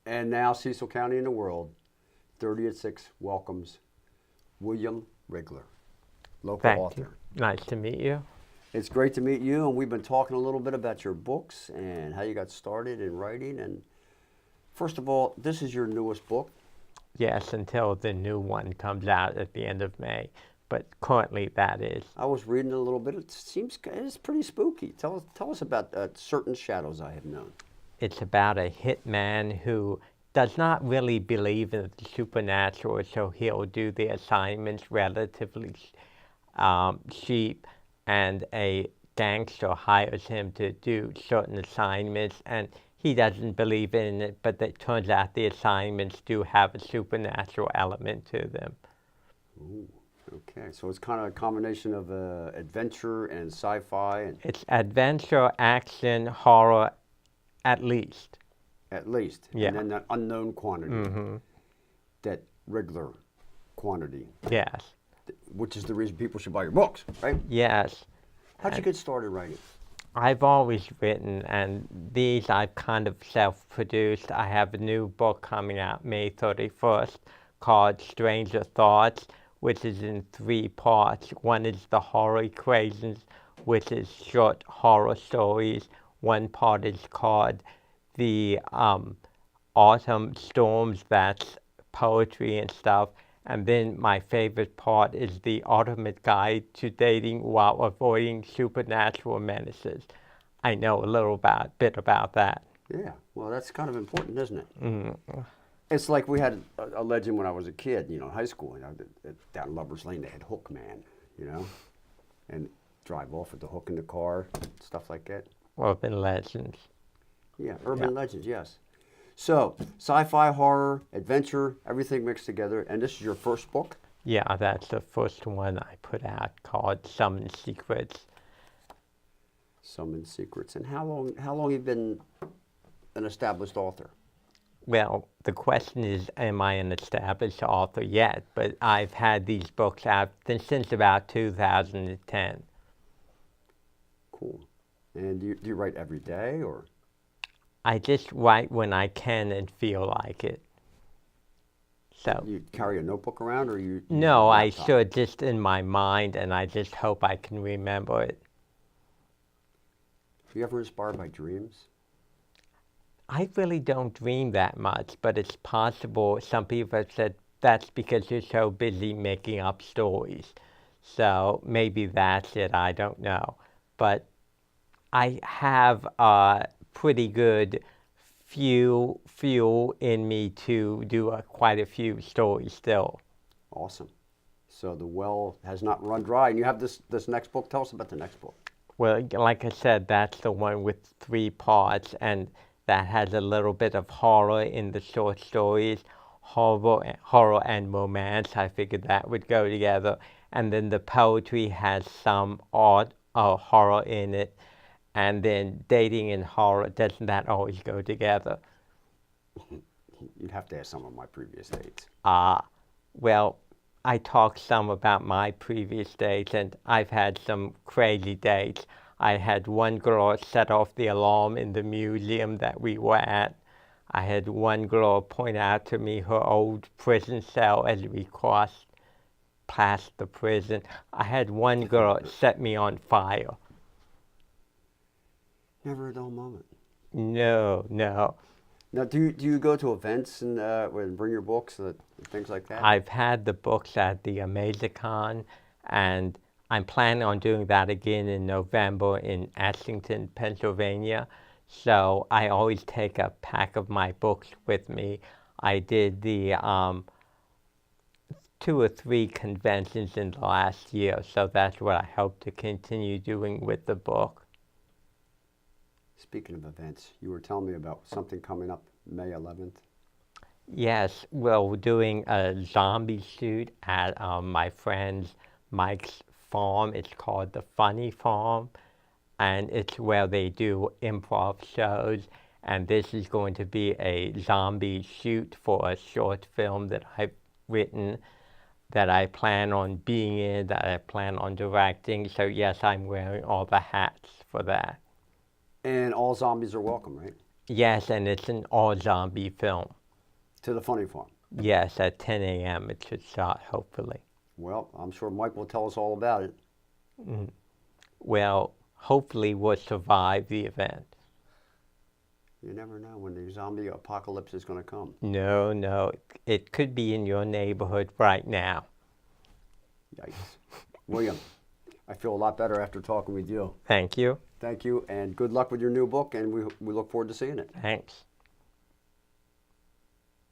And now Cecil County in the world, 30 at 6 welcomes William Rigler, local Thank you. author. Nice to meet you. It's great to meet you, and we've been talking a little bit about your books and how you got started in writing. And first of all, this is your newest book. Yes, until the new one comes out at the end of May. But currently that is. I was reading a little bit. It seems it's pretty spooky. Tell us about Certain Shadows I Have Known. It's about a hitman who does not really believe in the supernatural, so he'll do the assignments relatively cheap, and a gangster hires him to do certain assignments, and he doesn't believe in it, but it turns out the assignments do have a supernatural element to them. Ooh, okay, so it's kind of a combination of adventure and sci-fi, and It's adventure, action, horror, at least. at least, Yeah. and then that unknown quantity, Mm-hmm. that regular quantity, Yes. which is the reason people should buy your books, right? Yes. How'd you get started writing? I've always written, and these I've kind of self-produced. I have a new book coming out May 31st called Stranger Thoughts, which is in 3 parts. One is the horror equations, which is short horror stories. One part is called the autumn storms, that's poetry and stuff. And then my favorite part is the ultimate guide to dating while avoiding supernatural menaces. I know a bit about that. Yeah, well, that's kind of important, isn't it? Mm. It's like we had a legend when I was a kid, high school. Down in Lover's Lane, they had Hook Man, and drive off with the hook in the car, stuff like that. Urban legends. Yeah, urban legends, yes. So, sci-fi, horror, adventure, everything mixed together. And this is your first book? Yeah, that's the first one I put out called Summon Secrets. Summon Secrets. And how long you been an established author? Well, the question is, am I an established author yet? But I've had these books out since about 2010. Cool. And do you write every day, or? I just write when I can and feel like it. So You carry a notebook around, or you use no, a I laptop? should, just in my mind, and I just hope I can remember it. Are you ever inspired by dreams? I really don't dream that much, but it's possible. Some people have said that's because you're so busy making up stories. So maybe that's it, I don't know. But I have a pretty good fuel in me to do quite a few stories still. Awesome. So the well has not run dry, and you have this next book. Tell us about the next book. Well, like I said, that's the one with 3 parts, and that has a little bit of horror in the short stories, horror and romance. I figured that would go together. And then the poetry has some art or horror in it. And then dating and horror, doesn't that always go together? You'd have to ask some of my previous dates. Well, I talked some about my previous dates, and I've had some crazy dates. I had one girl set off the alarm in the museum that we were at. I had one girl point out to me her old prison cell as we crossed past the prison. I had one girl set me on fire. Never a dull moment. No. Now, do you go to events and bring your books and things like that? I've had the books at the Amazicon, and I'm planning on doing that again in November in Ashington, Pennsylvania. So I always take a pack of my books with me. I did the 2 or 3 conventions in the last year, so that's what I hope to continue doing with the book. Speaking of events, you were telling me about something coming up May 11th. Yes, well, we're doing a zombie shoot at my friend Mike's farm. It's called the Funny Farm, and it's where they do improv shows. And this is going to be a zombie shoot for a short film that I've written, that I plan on being in, that I plan on directing. So yes, I'm wearing all the hats for that. And all zombies are welcome, right? Yes, and it's an all-zombie film. To the Funny Farm. Yes, at 10 a.m. it should start, hopefully. Well, I'm sure Mike will tell us all about it. Well, hopefully we'll survive the event. You never know when the zombie apocalypse is going to come. No, no, it could be in your neighborhood right now. Yikes. William, I feel a lot better after talking with you. Thank you. Thank you, and good luck with your new book, and we look forward to seeing it. Thanks.